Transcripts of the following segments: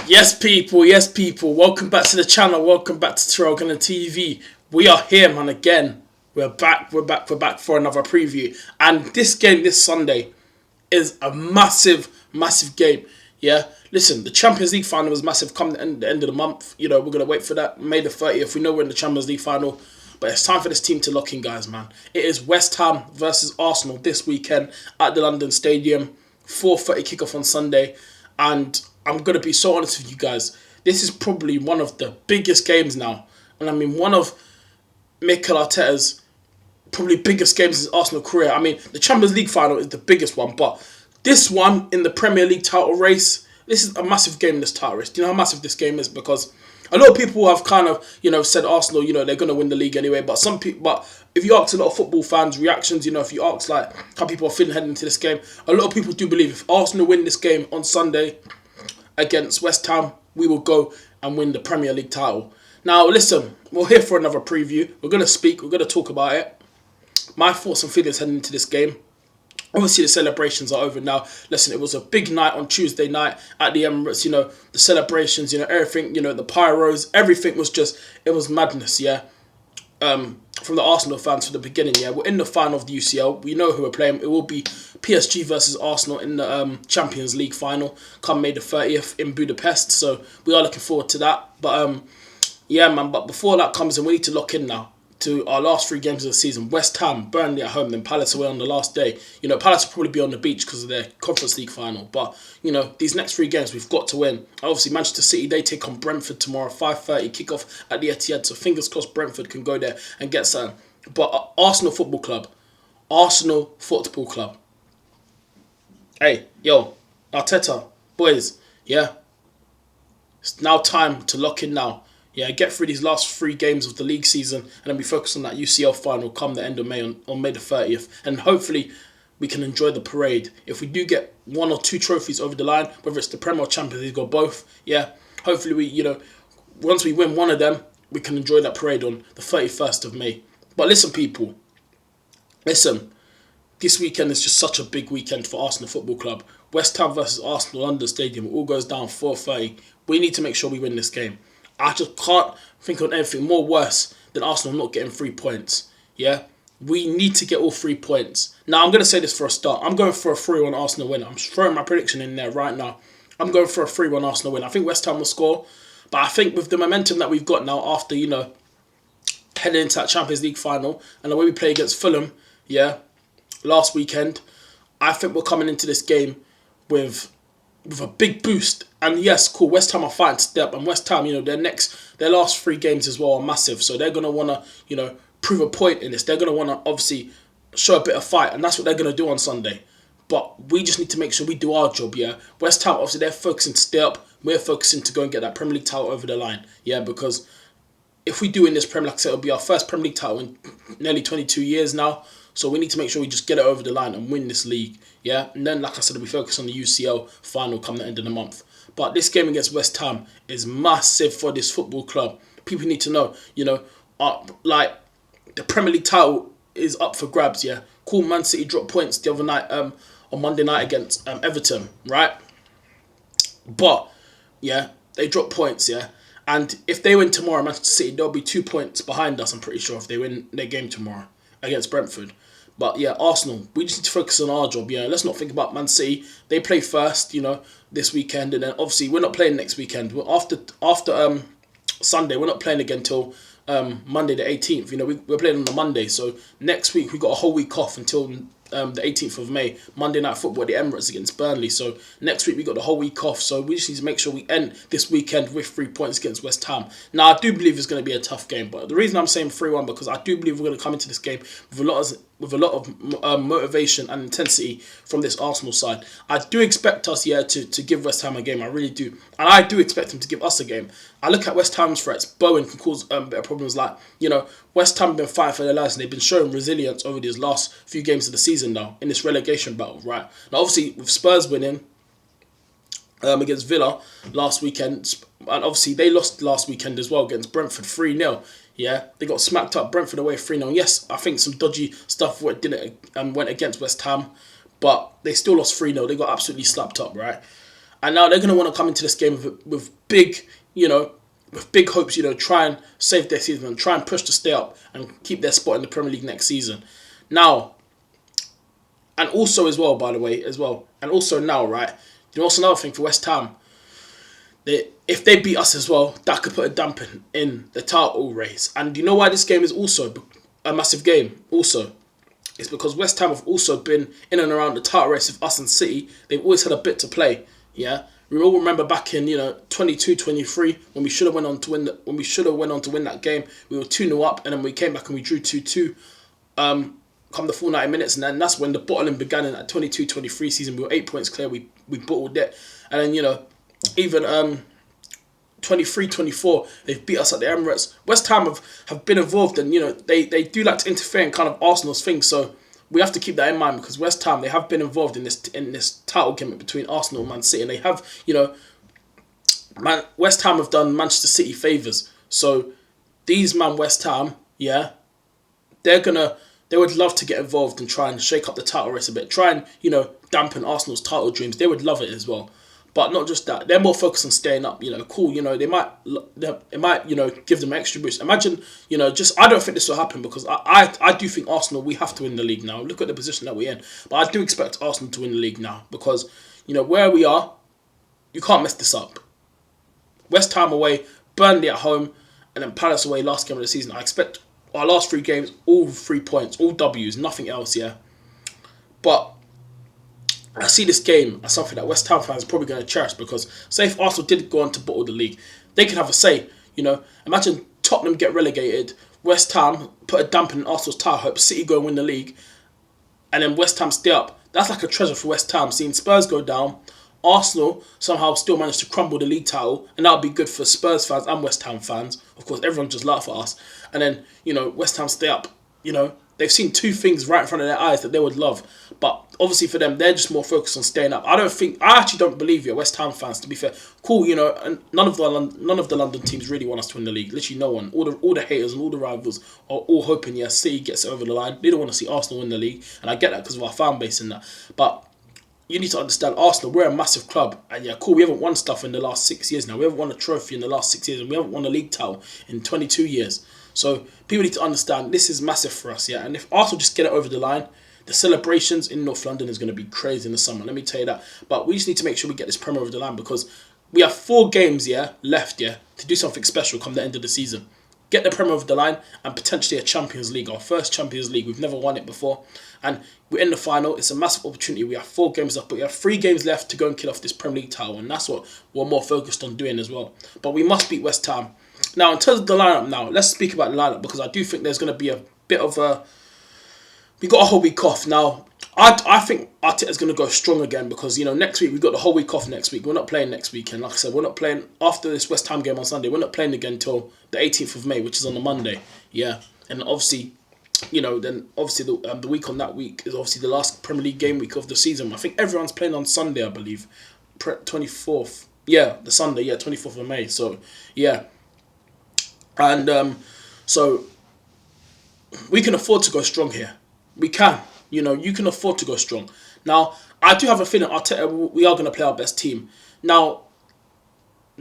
Yes, people. Welcome back to the channel. Welcome back to TyrellgunnerTV. We are here, man. Again, we're back for another preview. And this game this Sunday is a massive game. Yeah. Listen, the Champions League final was massive. Come the end of the month, we're gonna wait for that May the 30th. We know we're in the Champions League final. But it's time for this team to lock in, guys, man. It is West Ham versus Arsenal this weekend at the London Stadium. 4:30 kickoff on Sunday. And I'm going to be so honest with you guys. This is probably one of the biggest games now. And I mean, one of Mikel Arteta's probably biggest games in his Arsenal career. I mean, the Champions League final is the biggest one. But this one in the Premier League title race, this is a massive game in this title race. Do you know how massive this game is? Because a lot of people have kind of, said Arsenal, they're going to win the league anyway. But if you ask a lot of football fans' reactions, if you ask like how people are feeling heading into this game, a lot of people do believe if Arsenal win this game on Sunday against West Ham, we will go and win the Premier League title. Now, listen, we're here for another preview. We're going to speak. We're going to talk about it. My thoughts and feelings heading into this game. Obviously, the celebrations are over now. Listen, it was a big night on Tuesday night at the Emirates. The celebrations, everything, the pyros, everything was just, it was madness, yeah. From the Arsenal fans from the beginning, yeah. We're in the final of the UCL. We know who we're playing. It will be PSG versus Arsenal in the Champions League final come May the 30th in Budapest. So we are looking forward to that. But, yeah, man. But before that comes in, we need to lock in now to our last three games of the season. West Ham, Burnley at home, then Palace away on the last day. Palace will probably be on the beach because of their Conference League final. But, these next three games we've got to win. Obviously, Manchester City, they take on Brentford tomorrow, 5:30 kickoff at the Etihad. So fingers crossed Brentford can go there and get some. But Arsenal Football Club. Hey, yo, Arteta, boys, yeah. It's now time to lock in now. Yeah, get through these last three games of the league season and then we focus on that UCL final come the end of May on May the 30th. And hopefully we can enjoy the parade. If we do get one or two trophies over the line, whether it's the Premier or Champions League or both, yeah, hopefully we, once we win one of them, we can enjoy that parade on the 31st of May. But listen, people, listen, this weekend is just such a big weekend for Arsenal Football Club. West Ham versus Arsenal, London Stadium, it all goes down 4:30. We need to make sure we win this game. I just can't think of anything more worse than Arsenal not getting 3 points. Yeah? We need to get all 3 points. Now, I'm going to say this for a start. I'm going for a 3-1 Arsenal win. I'm throwing my prediction in there right now. I'm going for a 3-1 Arsenal win. I think West Ham will score. But I think with the momentum that we've got now after, heading into that Champions League final and the way we play against Fulham, yeah, last weekend, I think we're coming into this game with a big boost. And yes, cool, West Ham are fighting step, and West Ham, their last three games as well are massive, so they're going to want to, prove a point in this. They're going to want to obviously show a bit of fight, and that's what they're going to do on Sunday. But we just need to make sure we do our job, yeah. West Ham, obviously, they're focusing to stay up. We're focusing to go and get that Premier League title over the line, yeah, because if we do in this Premier League, it'll be our first Premier League title in nearly 22 years now. So we need to make sure we just get it over the line and win this league, yeah? And then, like I said, we focus on the UCL final come the end of the month. But this game against West Ham is massive for this football club. People need to know, the Premier League title is up for grabs, yeah? Cool, Man City dropped points the other night, on Monday night against Everton, right? But, yeah, they dropped points, yeah? And if they win tomorrow, Manchester City, they'll be 2 points behind us, I'm pretty sure, if they win their game tomorrow against Brentford. But yeah, Arsenal, we just need to focus on our job. Let's not think about Man City. They play first, this weekend, and then obviously we're not playing next weekend. After Sunday, we're not playing again till Monday the 18th. We're playing on the Monday, so next week we got a whole week off until the 18th of May, Monday Night Football at the Emirates against Burnley. So next week we got the whole week off. So we just need to make sure we end this weekend with 3 points against West Ham. Now, I do believe it's going to be a tough game, but the reason I'm saying 3-1 because I do believe we're going to come into this game with a lot of motivation and intensity from this Arsenal side. I do expect us, to give West Ham a game. I really do. And I do expect them to give us a game. I look at West Ham's threats. Bowen can cause better problems like, West Ham have been fighting for their lives and they've been showing resilience over these last few games of the season now in this relegation battle, right? Now, obviously, with Spurs winning against Villa last weekend, and obviously they lost last weekend as well against Brentford 3-0. Yeah, they got smacked up. Brentford away 3-0. Yes, I think some dodgy stuff went against West Ham, but they still lost 3-0. They got absolutely slapped up, right? And now they're going to want to come into this game with big, with big hopes, try and save their season and try and push to stay up and keep their spot in the Premier League next season. Now, and also as well, by the way, and also now, right, also another thing for West Ham, if they beat us as well, that could put a damper in the title race. And you know why this game is also a massive game? Also, it's because West Ham have also been in and around the title race with us and City. They've always had a bit to play. Yeah, we all remember back in 22-23 when we should have went on to win that game. We were 2-0 up, and then we came back and we drew 2-2. Come the full 90 minutes, and then that's when the bottling began in that 22-23 season. We were 8 points clear. We bottled it, and then even 23-24, they've beat us at the Emirates. West Ham have been involved, and they do like to interfere in kind of Arsenal's thing. So we have to keep that in mind, because West Ham, they have been involved in this title gimmick between Arsenal and Man City, and they have West Ham have done Manchester City favours. So these West Ham, yeah, they would love to get involved and try and shake up the title race a bit, try and dampen Arsenal's title dreams. They would love it as well. But not just that, they're more focused on staying up. Cool. It might give them an extra boost. Imagine, I don't think this will happen, because I do think Arsenal, we have to win the league now. Look at the position that we're in. But I do expect Arsenal to win the league now, because where we are, you can't mess this up. West Ham away, Burnley at home, and then Palace away last game of the season. I expect our last 3 games, all 3 points, all W's, nothing else. Yeah, but I see this game as something that West Ham fans are probably going to cherish, because say if Arsenal did go on to bottle the league, they could have a say. Imagine Tottenham get relegated, West Ham put a damper in Arsenal's title hope, City go and win the league, and then West Ham stay up. That's like a treasure for West Ham. Seeing Spurs go down, Arsenal somehow still managed to crumble the league title, and that would be good for Spurs fans and West Ham fans. Of course, everyone just laugh at us. And then, West Ham stay up. They've seen 2 things right in front of their eyes that they would love. But obviously for them, they're just more focused on staying up. I actually don't believe you, West Ham fans, to be fair. Cool, and none of the London teams really want us to win the league. Literally no one. All the haters and all the rivals are all hoping, City gets it over the line. They don't want to see Arsenal win the league. And I get that because of our fan base and that. But you need to understand, Arsenal, we're a massive club. And cool, we haven't won stuff in the last 6 years now. We haven't won a trophy in the last 6 years. And we haven't won a league title in 22 years. So people need to understand this is massive for us, yeah. And if Arsenal just get it over the line, the celebrations in North London is going to be crazy in the summer. Let me tell you that. But we just need to make sure we get this Premier over the line, because we have 4 games, left, to do something special come the end of the season. Get the Premier over the line and potentially a Champions League, our first Champions League. We've never won it before, and we're in the final. It's a massive opportunity. We have 4 games left, but we have 3 games left to go and kill off this Premier League title, and that's what we're more focused on doing as well. But we must beat West Ham. Now, in terms of the lineup, let's speak about the lineup, because I do think there's going to be a bit of a... We got a whole week off. Now, I think Arteta's going to go strong again, because, next week, we've got the whole week off next week. We're not playing next weekend. Like I said, we're not playing after this West Ham game on Sunday. We're not playing again until the 18th of May, which is on a Monday. Yeah. And obviously, the week on that week is obviously the last Premier League game week of the season. I think everyone's playing on Sunday, I believe. 24th. Yeah, the Sunday. Yeah, 24th of May. So, yeah. And so we can afford to go strong here. We can. You can afford to go strong. Now, I do have a feeling Arteta, we are going to play our best team. Now,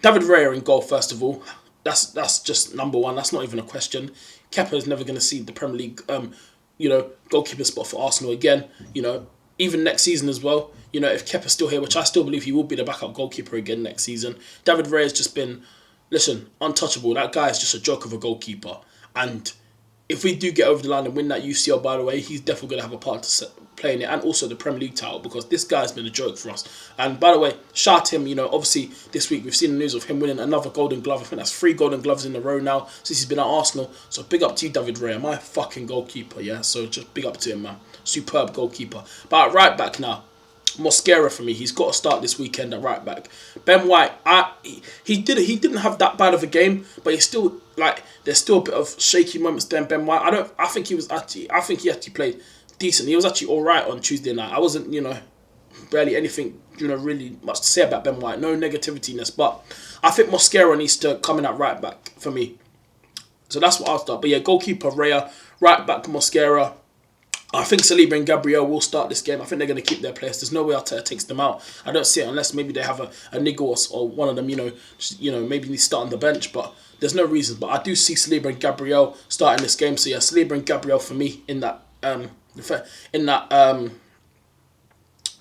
David Raya in goal, first of all. That's just number one. That's not even a question. Kepa is never going to see the Premier League, goalkeeper spot for Arsenal again. Even next season as well. If Kepa's still here, which I still believe he will be the backup goalkeeper again next season. David Raya has just been... Listen, untouchable. That guy is just a joke of a goalkeeper. And if we do get over the line and win that UCL, by the way, he's definitely going to have a part to play in it, and also the Premier League title, because this guy's been a joke for us. And by the way, shout him, obviously this week we've seen the news of him winning another Golden Glove. I think that's 3 Golden Gloves in a row now since he's been at Arsenal. So big up to you, David Raya, my fucking goalkeeper, yeah? So just big up to him, man. Superb goalkeeper. But at right back now, Mosquera for me. He's got to start this weekend at right back. Ben White, he didn't have that bad of a game, but he's still there's still a bit of shaky moments there in Ben White. I think he actually played decent. He was actually all right on Tuesday night. I wasn't barely anything really much to say about Ben White. No negativityness, but I think Mosquera needs to come in at right back for me. So that's what I'll start. But yeah, goalkeeper Raya, right back Mosquera. I think Saliba and Gabriel will start this game. I think they're going to keep their place. There's no way Arteta takes them out. I don't see it unless maybe they have a niggle or one of them, maybe need to start on the bench. But there's no reason. But I do see Saliba and Gabriel starting this game. So yeah, Saliba and Gabriel for me in that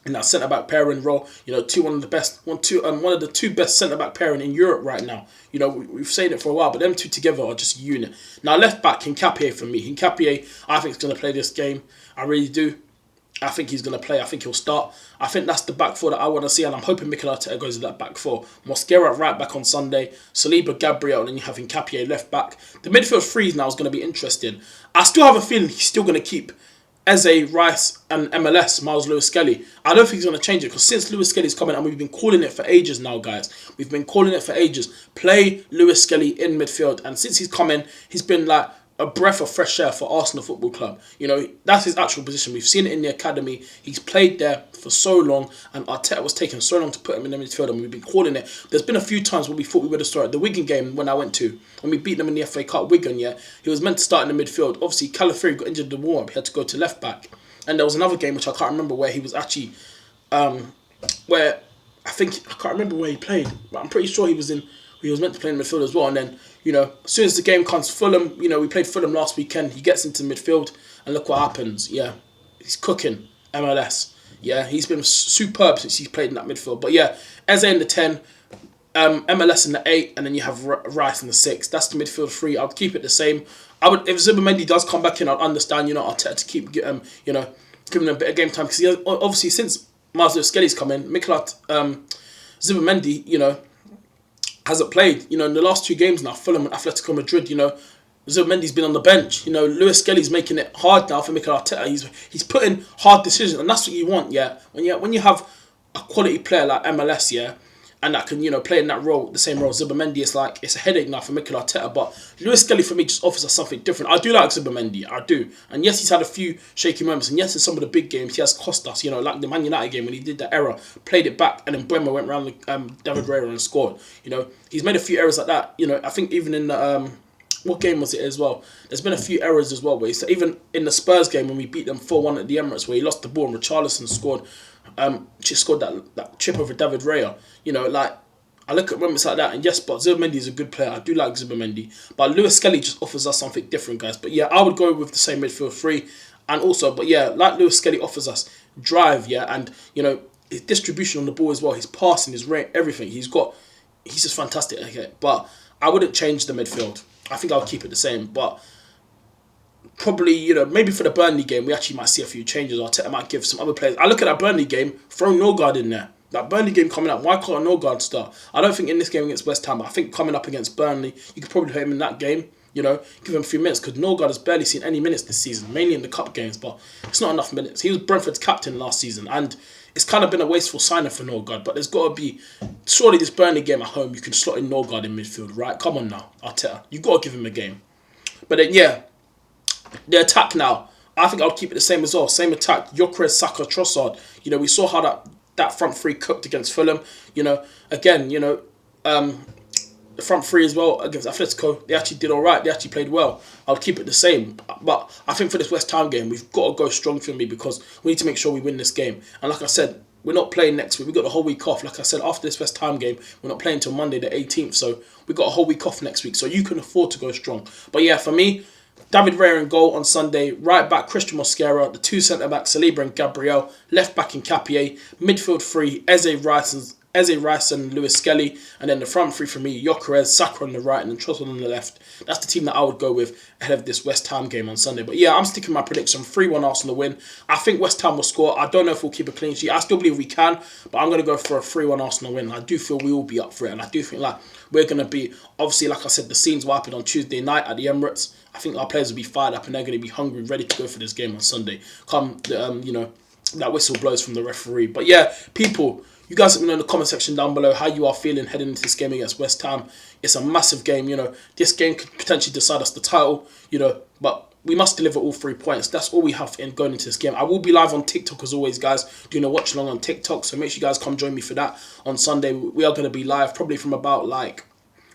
in that centre back pairing role. One of the two best centre back pairing in Europe right now. We've said it for a while, but them two together are just a unit. Now left back Hincapié for me. Hincapié, I think is going to play this game. I really do. I think he's going to play. I think he'll start. I think that's the back four that I want to see, and I'm hoping Mikel Arteta goes to that back four. Mosquera at right back on Sunday, Saliba, Gabriel, and then you have Hincapié left back. The midfield three now is going to be interesting. I still have a feeling he's still going to keep Eze, Rice, and MLS, Miles Lewis-Skelly. I don't think he's going to change it because since Lewis-Skelly's coming, and we've been calling it for ages now, guys. We've been calling it for ages. Play Lewis-Skelly in midfield. And since he's come in, he's been like a breath of fresh air for Arsenal Football Club. That's his actual position. We've seen it in the academy. He's played there for so long, and Arteta was taking so long to put him in the midfield, and we've been calling it. There's been a few times where we thought we would have started. The Wigan game when I went to, when we beat them in the FA Cup, Wigan, yeah, he was meant to start in the midfield. Obviously, Calafiori got injured in the warm-up. He had to go to left back. And there was another game which I can't remember where he was actually, where I can't remember where he played, but I'm pretty sure he was meant to play in midfield as well. And then, as soon as the game comes, Fulham, we played Fulham last weekend. He gets into midfield, and look what happens. Yeah, he's cooking MLS. Yeah, he's been superb since he's played in that midfield. But yeah, Eze in the 10, MLS in the 8, and then you have Rice in the 6. That's the midfield three. I'd keep it the same. If Zubimendi does come back in, I'd understand, Arteta to keep, giving him a bit of game time. Because obviously, since Marcelo Skelly's come in, Zubimendi, hasn't played. In the last 2 games now, Fulham and Atletico Madrid, Zubimendi's been on the bench. Lewis Skelly's making it hard now for Mikel Arteta. He's putting hard decisions, and that's what you want, yeah. When you have a quality player like MLS, yeah, and that can, play in that role, the same role. Zubimendi, it's a headache now for Mikel Arteta. But Lewis Skelly, for me, just offers us something different. I do like Zubimendi, I do. And yes, he's had a few shaky moments. And yes, in some of the big games, he has cost us. Like the Man United game when he did that error, played it back, and then Bremer went around David Raya and scored. He's made a few errors like that. I think even in the... what game was it as well? There's been a few errors as well. Where even in the Spurs game when we beat them 4-1 at the Emirates, where he lost the ball and Richarlison scored... just scored that chip over David Raya. I look at moments like that, and yes, but Zubimendi is a good player. I do like Zubimendi, but Lewis Skelly just offers us something different, guys. But yeah, I would go with the same midfield three, and also, but yeah, like Lewis Skelly offers us drive, yeah, and his distribution on the ball as well, his passing, his rate, everything. He's just fantastic. Okay, but I wouldn't change the midfield. I think I'll keep it the same, but. Probably, maybe for the Burnley game, we actually might see a few changes. Arteta might give some other players. I look at that Burnley game, throw Norgard in there. That Burnley game coming up, why can't Norgard start? I don't think in this game against West Ham, but I think coming up against Burnley, you could probably put him in that game, give him a few minutes, because Norgard has barely seen any minutes this season, mainly in the cup games, but it's not enough minutes. He was Brentford's captain last season, and it's kind of been a wasteful signing for Norgard, but there's got to be, surely this Burnley game at home, you can slot in Norgard in midfield, right? Come on now, Arteta. You've got to give him a game. But then, yeah, the attack now, I think I'll keep it the same as well. Same attack, Gyökeres, Saka, Trossard. We saw how that front three cooked against Fulham. Again, the front three as well against Atletico, they actually did all right. They actually played well. I'll keep it the same. But I think for this West Ham game, we've got to go strong for me because we need to make sure we win this game. And like I said, we're not playing next week. We've got the whole week off. Like I said, after this West Ham game, we're not playing until Monday the 18th. So we've got a whole week off next week. So you can afford to go strong. But yeah, for me, David Raya in goal on Sunday. Right back, Christian Mosquera. The 2 centre-backs, Saliba and Gabriel. Left back in Hincapié. Midfield 3, Eze, Rice and Lewis Skelly. And then the front 3 for me, Gyökeres, Saka on the right and then Trossard on the left. That's the team that I would go with ahead of this West Ham game on Sunday. But yeah, I'm sticking my prediction. 3-1 Arsenal win. I think West Ham will score. I don't know if we'll keep a clean sheet. I still believe we can. But I'm going to go for a 3-1 Arsenal win. I do feel we will be up for it. And I do think we're going to be... Obviously, like I said, the scenes will happen on Tuesday night at the Emirates. I think our players will be fired up and they're going to be hungry, ready to go for this game on Sunday. Come, that whistle blows from the referee. But yeah, people, you guys let me know in the comment section down below how you are feeling heading into this game against West Ham. It's a massive game, This game could potentially decide us the title, but we must deliver all 3 points. That's all we have in going into this game. I will be live on TikTok as always, guys, doing a watch along on TikTok. So make sure you guys come join me for that on Sunday. We are going to be live probably from about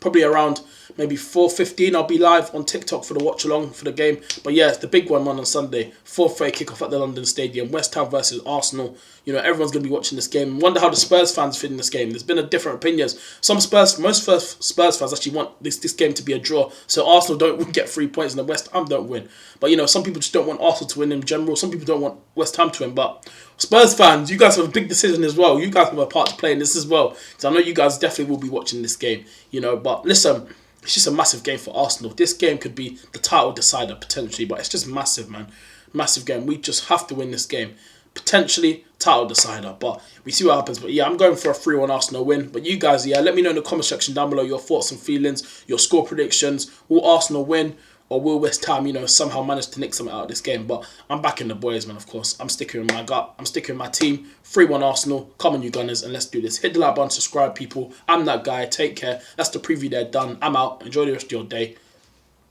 Probably around maybe 4:15. I'll be live on TikTok for the watch along for the game. But yeah, it's the big one on Sunday. 4:30 kickoff at the London Stadium. West Ham versus Arsenal. You know, everyone's going to be watching this game. Wonder how the Spurs fans fit in this game. There's been a different opinions. Most Spurs fans actually want this game to be a draw, so Arsenal don't get 3 points and the West Ham don't win. But you know, some people just don't want Arsenal to win in general. Some people don't want West Ham to win. But Spurs fans, you guys have a big decision as well. You guys have a part to play in this as well, because I know you guys definitely will be watching this game. You know, but listen, it's just a massive game for Arsenal. This game could be the title decider potentially, but it's just massive, man. Massive game. We just have to win this game. Potentially title decider, but we see what happens. But yeah, I'm going for a 3-1 Arsenal win. But you guys, yeah, let me know in the comment section down below your thoughts and feelings, your score predictions. Will Arsenal win, or will West Ham, you know, somehow manage to nick something out of this game? But I'm backing the boys, man, of course. I'm sticking with my gut. I'm sticking with my team. 3-1 Arsenal. Come on, you Gunners, and let's do this. Hit the like button, subscribe, people. I'm that guy. Take care. That's the preview there done. I'm out. Enjoy the rest of your day.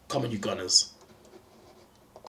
Come on, you Gunners.